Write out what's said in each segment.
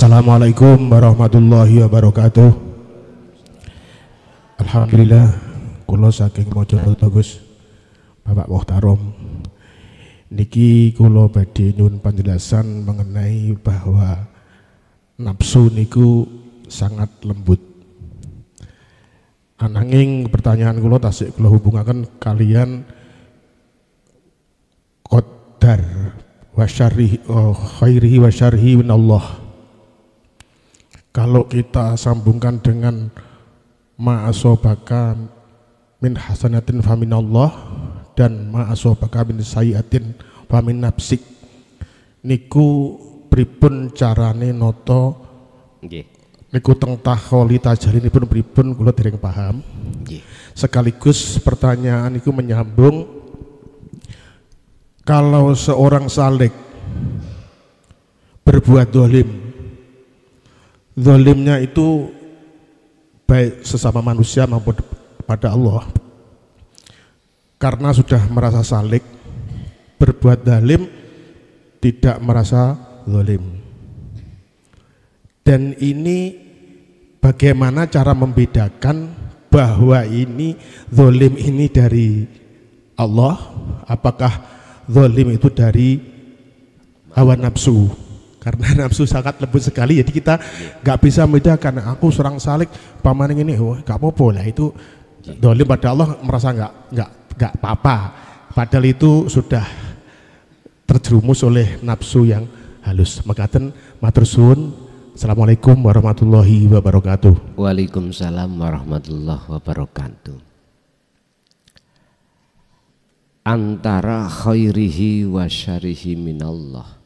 Assalamualaikum warahmatullahi wabarakatuh. Alhamdulillah kula saking Mojokerto Gus Bapak Muhtarom niki kula badhe nyuwun penjelasan mengenai bahwa nafsu niku sangat lembut. Ananging pertanyaan kula tasik kula hubungaken kalian qadar wa syarrihi khairihi wa syarrihi minallah. Kalau kita sambungkan dengan ma'asobaka min hasanatin faminallah dan ma'asobaka min sayyatin famin nafsik, niku pripun carane noto niku teng takholi tajalinipun pripun kula dereng paham. Sekaligus pertanyaan niku menyambung, kalau seorang salik berbuat dolim, zalimnya itu baik sesama manusia maupun pada Allah, karena sudah merasa salik berbuat zalim tidak merasa zalim. Dan ini bagaimana cara membedakan bahwa ini zalim ini dari Allah, apakah zalim itu dari hawa nafsu? Karena nafsu sangat lembut sekali, jadi kita nggak bisa membedakan. Aku serang salik pamaning ini, oh nggak apa-apa lah, itu dolim pada Allah merasa nggak apa-apa. Padahal itu sudah terjerumus oleh nafsu yang halus. Makaten matur suwun. Assalamualaikum warahmatullahi wabarakatuh. Waalaikumsalam warahmatullahi wabarakatuh. Antara khairihi wa syarihi minallah,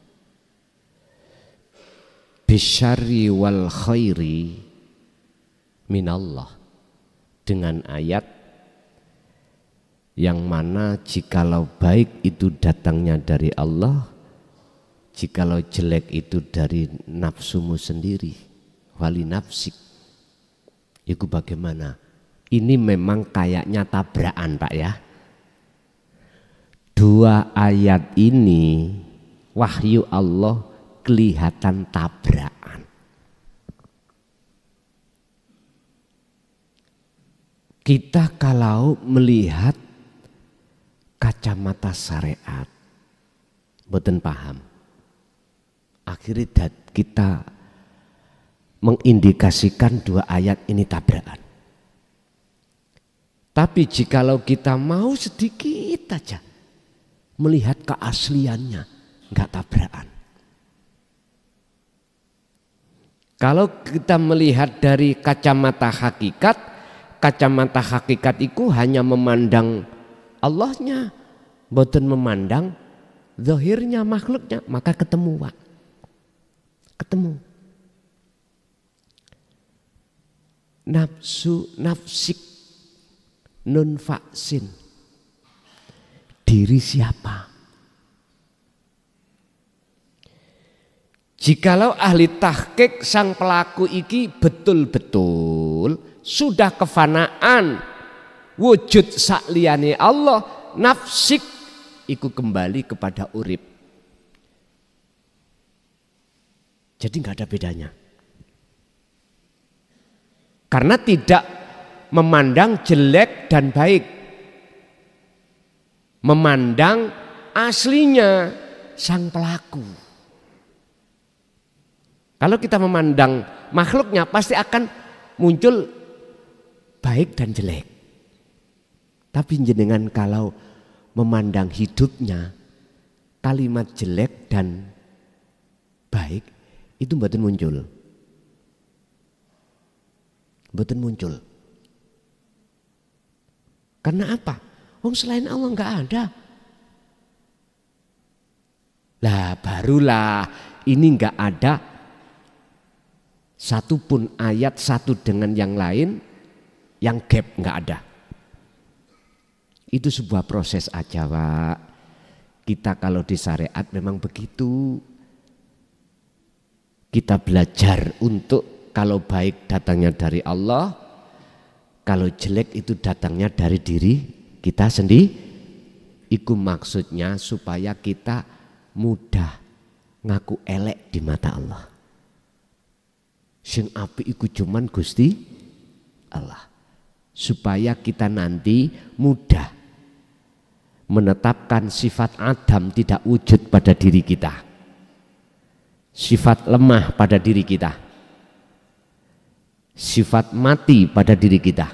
bisyarri wal khairi minallah, dengan ayat yang mana jikalau baik itu datangnya dari Allah, jikalau jelek itu dari nafsumu sendiri, wali nafsik. Itu bagaimana? Ini memang kayaknya tabrakan Pak ya. Dua ayat ini wahyu Allah kelihatan tabrakan. Kita kalau melihat kacamata syariat mboten paham, akhirnya kita mengindikasikan dua ayat ini tabrakan. Tapi jikalau kita mau sedikit aja melihat keasliannya, enggak tabrakan. Kalau kita melihat dari kacamata hakikat itu hanya memandang Allahnya, boten memandang zahirnya makhluknya, maka ketemu Pak. Ketemu. Nafsu, nafsik, nun faksin. Diri siapa? Jikalau ahli tahqiq sang pelaku iki betul-betul sudah kefanaan wujud sakliyane Allah, nafsik iku kembali kepada urip. Jadi nggak ada bedanya. Karena tidak memandang jelek dan baik, memandang aslinya sang pelaku. Kalau kita memandang makhluknya pasti akan muncul baik dan jelek. Tapi jenengan kalau memandang hidupnya, kalimat jelek dan baik itu mboten muncul. Mboten muncul. Karena apa? Wong selain Allah nggak ada. Lah barulah ini nggak ada satu pun ayat satu dengan yang lain yang gap, nggak ada. Itu sebuah proses aja Pak. Kita kalau di syariat memang begitu. Kita belajar untuk kalau baik datangnya dari Allah, kalau jelek itu datangnya dari diri kita sendiri. Itu maksudnya supaya kita mudah ngaku elek di mata Allah. Sing apik iku cuman Gusti Allah. Supaya kita nanti mudah menetapkan sifat Adam tidak wujud pada diri kita. Sifat lemah pada diri kita. Sifat mati pada diri kita.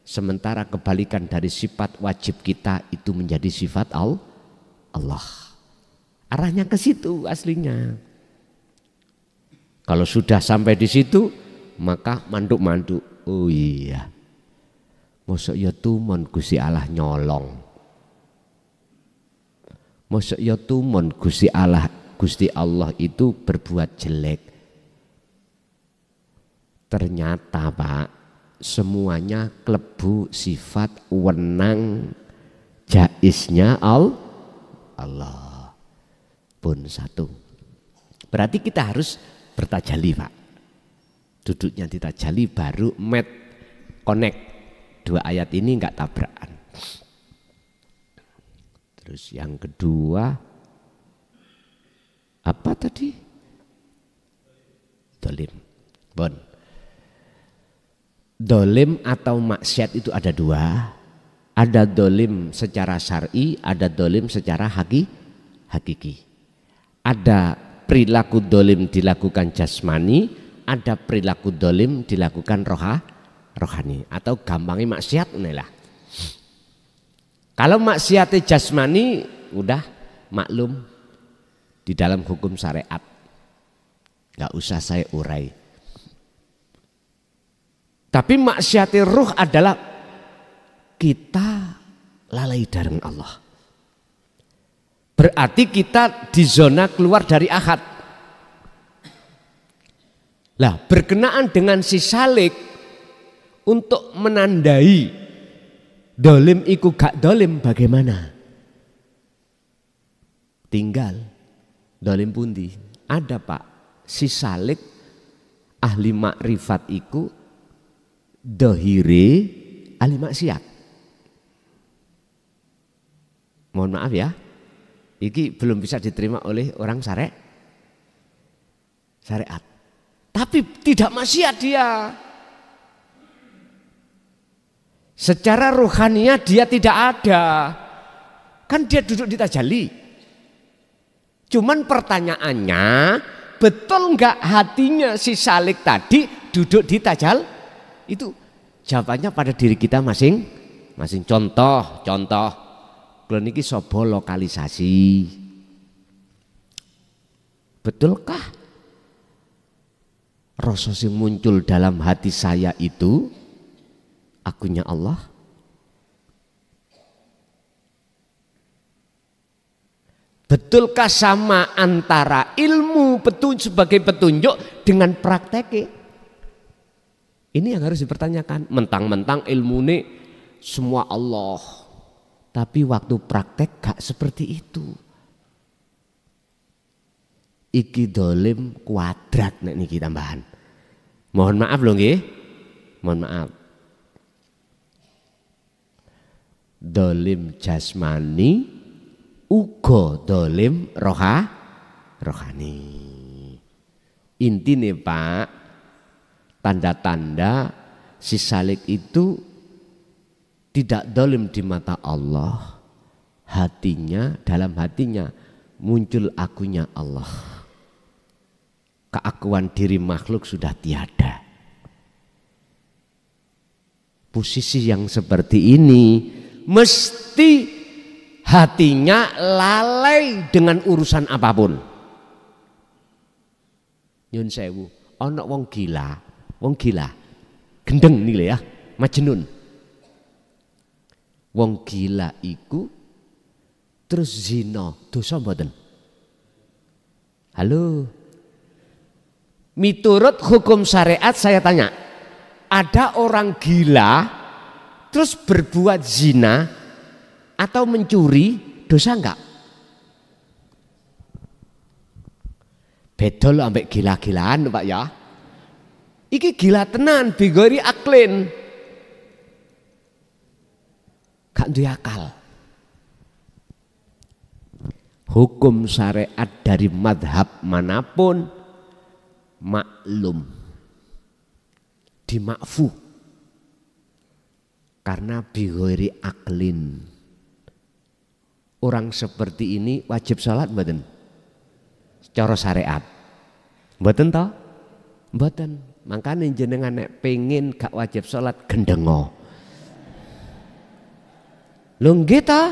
Sementara kebalikan dari sifat wajib kita itu menjadi sifat Allah. Arahnya ke situ aslinya. Kalau sudah sampai di situ, maka manduk-manduk. Oh iya, mosok ya tumon Gusti Allah nyolong. Mosok ya tumon Gusti Allah itu berbuat jelek. Ternyata Pak, semuanya klebu sifat wenang jaiznya Allah pun satu. Berarti kita harus bertajali Pak. Duduknya di tajali baru connect. Dua ayat ini enggak tabrakan. Terus yang kedua apa tadi? Dolim. Bon. Dolim atau maksiat itu ada dua. Ada dolim secara syar'i, ada dolim secara hakiki. Ada perilaku dolim dilakukan jasmani, ada perilaku dolim dilakukan rohani. Atau gampangnya maksiat inilah. Kalau maksiat jasmani udah maklum di dalam hukum syariat, nggak usah saya urai. Tapi maksiat ruh adalah kita lalai dari Allah. Berarti kita di zona keluar dari akad. Lah berkenaan dengan si salik untuk menandai dolim iku gak dolim bagaimana? Tinggal dolim pundi. Ada Pak, si salik ahli makrifat iku dohire ahli maksiat. Mohon maaf ya, ini belum bisa diterima oleh orang syariat. Tapi tidak maksiat dia. Secara rohaniah dia tidak ada. Kan dia duduk di tajalli. Cuman pertanyaannya, betul enggak hatinya si salik tadi duduk di tajal? Itu jawabannya pada diri kita masing-masing. Contoh. Kalau niki sobo lokalisasi. Betulkah rasa sing muncul dalam hati saya itu akunya Allah? Betulkah sama antara ilmu sebagai petunjuk dengan prakteknya? Ini yang harus dipertanyakan. Mentang-mentang ilmu ini semua Allah, tapi waktu praktek gak seperti itu. Iki dolim kuadrat nek niki tambahan. Mohon maaf loh nggih. Mohon maaf. Dolim jasmani uga dolim rohani. Intine Pak, tanda-tanda si salik itu tidak dolim di mata Allah. Dalam hatinya muncul akunya Allah. Keakuan diri makhluk sudah tiada. Posisi yang seperti ini mesti hatinya lalai dengan urusan apapun. Nyun sewu, ana wong gila, gendeng nih ya, majnun. Wong gila iku terus zina, dosa mboten? Halo. Miturut hukum syariat saya tanya, ada orang gila terus berbuat zina atau mencuri, dosa enggak? Beda lho ambek gila-gilaan Pak ya. Iki gila tenan, bigori aklin. Gak duwe akal. Hukum syariat dari madhab manapun maklum dimakfu karena bighairi aklin. Orang seperti ini wajib sholat mboten? Cara syariat mboten toh? Mboten. Makanya jenengan nek pengen gak wajib sholat gendengo. Lho nggih toh?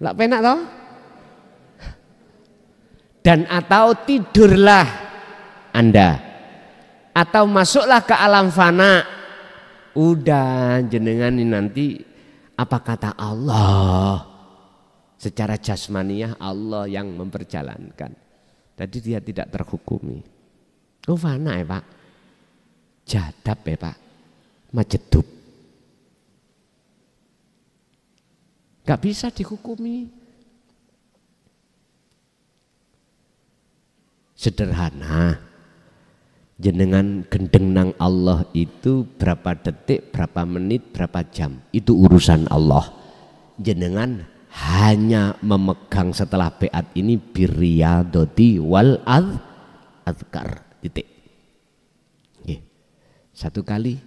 Lak penak toh? Dan atau tidurlah Anda atau masuklah ke alam fana. Udah jenengan ini nanti apa kata Allah? Secara jasmaniah Allah yang memperjalankan. Tadi dia tidak terhukumi. Oh fana ya Pak. Jadab ya Pak. Majedub. Gak bisa dihukumi. Sederhana. Jenengan gendeng nang Allah itu berapa detik, berapa menit, berapa jam. Itu urusan Allah. Jenengan hanya memegang setelah beat ini birriyadati wal adhkar. Titik. Satu kali